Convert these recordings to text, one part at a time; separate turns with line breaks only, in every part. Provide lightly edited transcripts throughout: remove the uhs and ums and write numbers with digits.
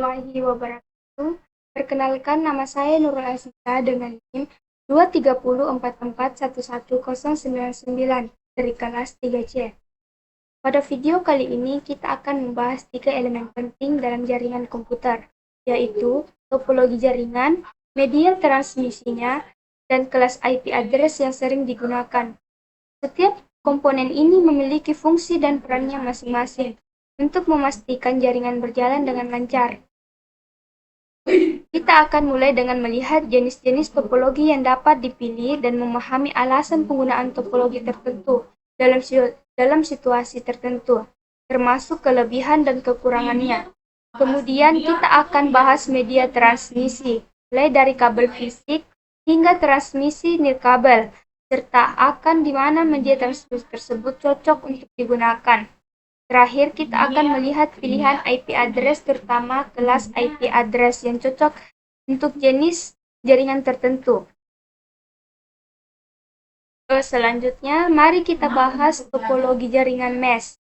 warahmatullahi wabarakatuh. Perkenalkan, nama saya Nurul Asita dengan NIM 23044111099 dari kelas 3C. Pada video kali ini kita akan membahas 3 elemen penting dalam jaringan komputer, yaitu topologi jaringan, media transmisinya, dan kelas IP address yang sering digunakan. Setiap komponen ini memiliki fungsi dan perannya masing-masing untuk memastikan jaringan berjalan dengan lancar. Kita akan mulai dengan melihat jenis-jenis topologi yang dapat dipilih dan memahami alasan penggunaan topologi tertentu dalam situasi tertentu, termasuk kelebihan dan kekurangannya. Kemudian kita akan bahas media transmisi, mulai dari kabel fisik hingga transmisi nirkabel, serta akan di mana media transmisi tersebut cocok untuk digunakan. Terakhir, kita akan melihat pilihan IP address, terutama kelas IP address yang cocok untuk jenis jaringan tertentu. Selanjutnya, mari kita bahas topologi jaringan mesh.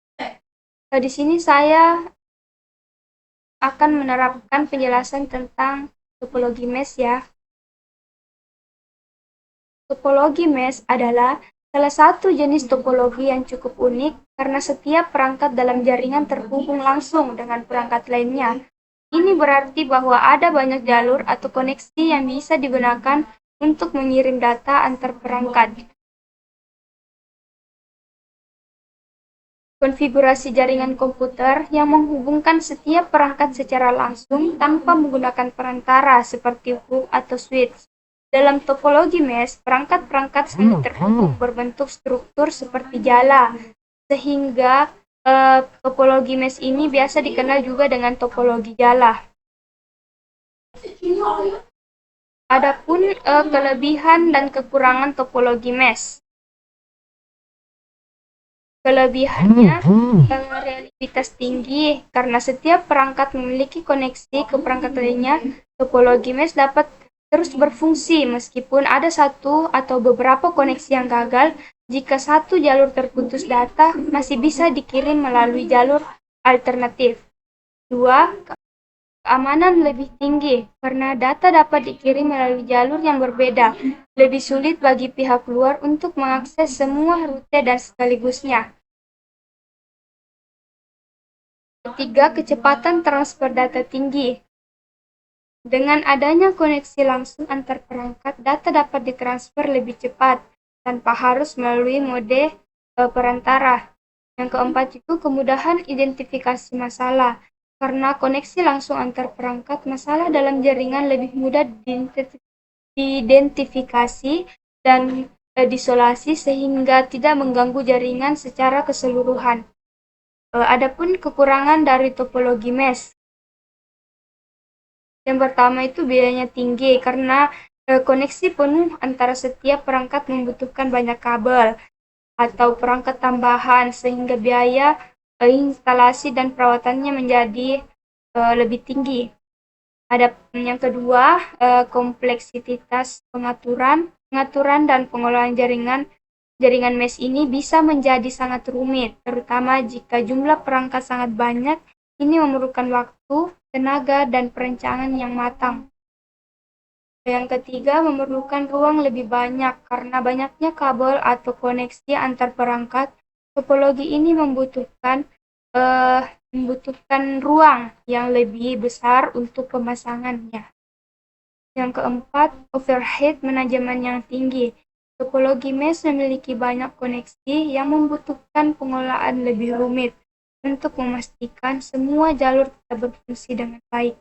Di sini saya akan menerapkan penjelasan tentang topologi mesh ya. Topologi mesh adalah salah satu jenis topologi yang cukup unik karena setiap perangkat dalam jaringan terhubung langsung dengan perangkat lainnya. Ini berarti bahwa ada banyak jalur atau koneksi yang bisa digunakan untuk mengirim data antar perangkat. Konfigurasi jaringan komputer yang menghubungkan setiap perangkat secara langsung tanpa menggunakan perantara seperti hook atau switch. Dalam topologi mesh, perangkat-perangkat saling terhubung berbentuk struktur seperti jala, sehingga topologi mesh ini biasa dikenal juga dengan topologi jala. Adapun kelebihan dan kekurangan topologi mesh. Kelebihannya reliabilitas tinggi karena setiap perangkat memiliki koneksi ke perangkat lainnya. Topologi mesh dapat terus berfungsi meskipun ada satu atau beberapa koneksi yang gagal. Jika satu jalur terputus, data masih bisa dikirim melalui jalur alternatif. 2. Keamanan lebih tinggi karena data dapat dikirim melalui jalur yang berbeda. Lebih sulit bagi pihak luar untuk mengakses semua rute dan sekaligusnya. 3. Kecepatan transfer data tinggi. Dengan adanya koneksi langsung antar perangkat, data dapat ditransfer lebih cepat tanpa harus melalui mode perantara. Yang keempat itu kemudahan identifikasi masalah. Karena koneksi langsung antar perangkat, masalah dalam jaringan lebih mudah diidentifikasi dan diisolasi sehingga tidak mengganggu jaringan secara keseluruhan. Adapun kekurangan dari topologi mesh. Yang pertama itu biayanya tinggi karena koneksi penuh antara setiap perangkat membutuhkan banyak kabel atau perangkat tambahan sehingga biaya instalasi dan perawatannya menjadi lebih tinggi. Ada yang kedua, kompleksitas pengaturan dan pengolahan jaringan mesh ini bisa menjadi sangat rumit, terutama jika jumlah perangkat sangat banyak. Ini memerlukan waktu, tenaga, dan perencanaan yang matang. Yang ketiga, memerlukan ruang lebih banyak karena banyaknya kabel atau koneksi antar perangkat. Topologi ini membutuhkan ruang yang lebih besar untuk pemasangannya. Yang keempat, overhead manajemen yang tinggi. Topologi mesh memiliki banyak koneksi yang membutuhkan pengelolaan lebih rumit untuk memastikan semua jalur tetap berfungsi dengan baik.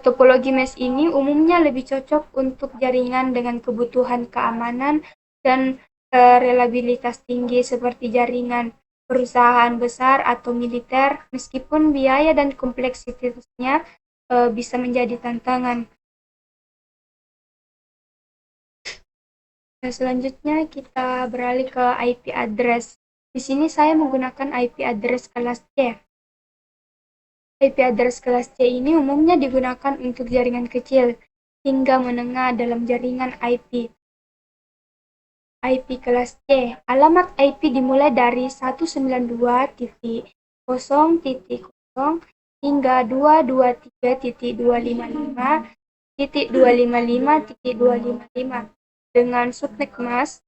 Topologi mesh ini umumnya lebih cocok untuk jaringan dengan kebutuhan keamanan dan reliabilitas tinggi seperti jaringan perusahaan besar atau militer, meskipun biaya dan kompleksitasnya bisa menjadi tantangan. Selanjutnya kita beralih ke IP address. Di sini saya menggunakan IP address kelas C. IP address kelas C ini umumnya digunakan untuk jaringan kecil hingga menengah dalam jaringan IP. IP kelas C. Alamat IP dimulai dari 192.0.0 hingga 223.255.255.255 dengan subnet mask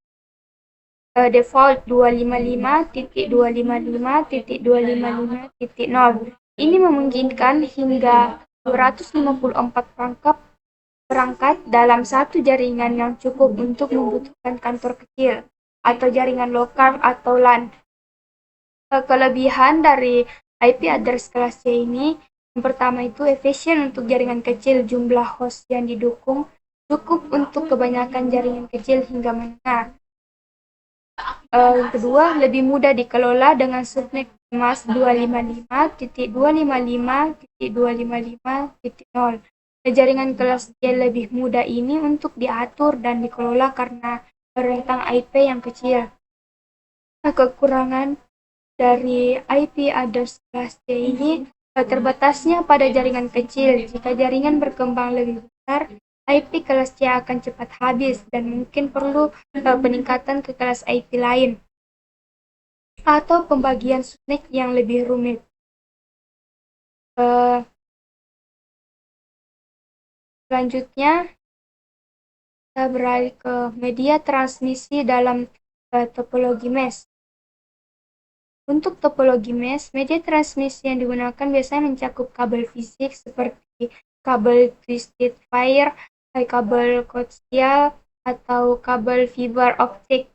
default 255.255.255.0. Ini memungkinkan hingga 254 perangkat dalam satu jaringan yang cukup untuk membutuhkan kantor kecil atau jaringan lokal atau LAN. Kelebihan dari IP address kelas C ini, yang pertama itu efisien untuk jaringan kecil, jumlah host yang didukung cukup untuk kebanyakan jaringan kecil hingga menengah. Yang kedua, lebih mudah dikelola dengan subnet mask 255.255.255.0. Jaringan kelas C lebih mudah ini untuk diatur dan dikelola karena rentang IP yang kecil. Kekurangan dari IP address kelas C ini terbatasnya pada jaringan kecil. Jika jaringan berkembang lebih besar, IP kelas C akan cepat habis dan mungkin perlu peningkatan ke kelas IP lain atau pembagian subnet yang lebih rumit. Selanjutnya, kita beralih ke media transmisi dalam topologi mesh. Untuk topologi mesh, media transmisi yang digunakan biasanya mencakup kabel fisik seperti kabel twisted pair, kabel koaksial, atau kabel fiber optik.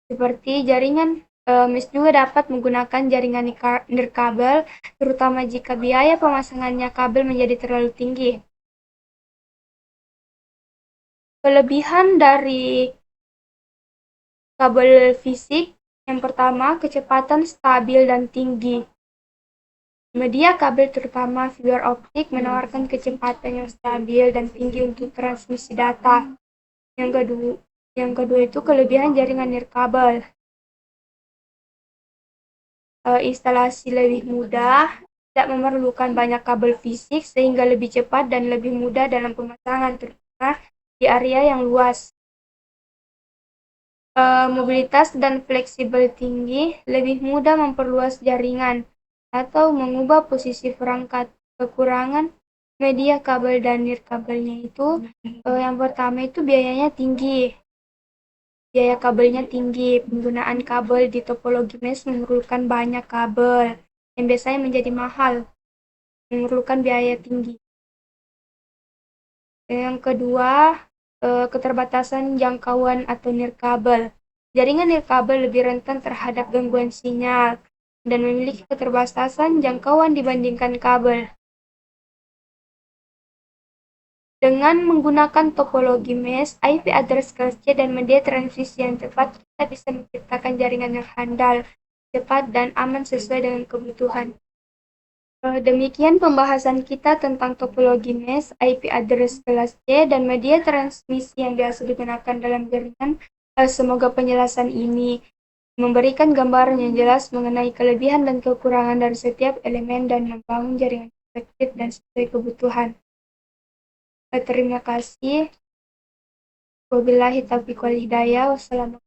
Seperti jaringan mesh juga dapat menggunakan jaringan nirkabel, terutama jika biaya pemasangannya kabel menjadi terlalu tinggi. Kelebihan dari kabel fisik, yang pertama, kecepatan stabil dan tinggi. Media kabel terutama fiber optik menawarkan kecepatan yang stabil dan tinggi untuk transmisi data. Yang kedua itu kelebihan jaringan nirkabel. Instalasi lebih mudah, tidak memerlukan banyak kabel fisik sehingga lebih cepat dan lebih mudah dalam pemasangan, terutama di area yang luas. Mobilitas dan fleksibel tinggi, lebih mudah memperluas jaringan atau mengubah posisi perangkat. Kekurangan media kabel dan nirkabelnya itu, yang pertama itu biayanya tinggi. Biaya kabelnya tinggi. Penggunaan kabel di topologi mesh memerlukan banyak kabel yang biasanya menjadi mahal, memerlukan biaya tinggi. Yang kedua, keterbatasan jangkauan atau nirkabel. Jaringan nirkabel lebih rentan terhadap gangguan sinyal dan memiliki keterbatasan jangkauan dibandingkan kabel. Dengan menggunakan topologi mesh, IP address kelas C dan media transmisi yang tepat, kita bisa menciptakan jaringan yang handal, cepat, dan aman sesuai dengan kebutuhan. Demikian pembahasan kita tentang topologi mesh, IP address kelas C, dan media transmisi yang biasa digunakan dalam jaringan. Semoga penjelasan ini memberikan gambaran yang jelas mengenai kelebihan dan kekurangan dari setiap elemen dan membangun jaringan efektif dan sesuai kebutuhan. Terima kasih. Wabillahi taufiq wal hidayah. Wassalamualaikum.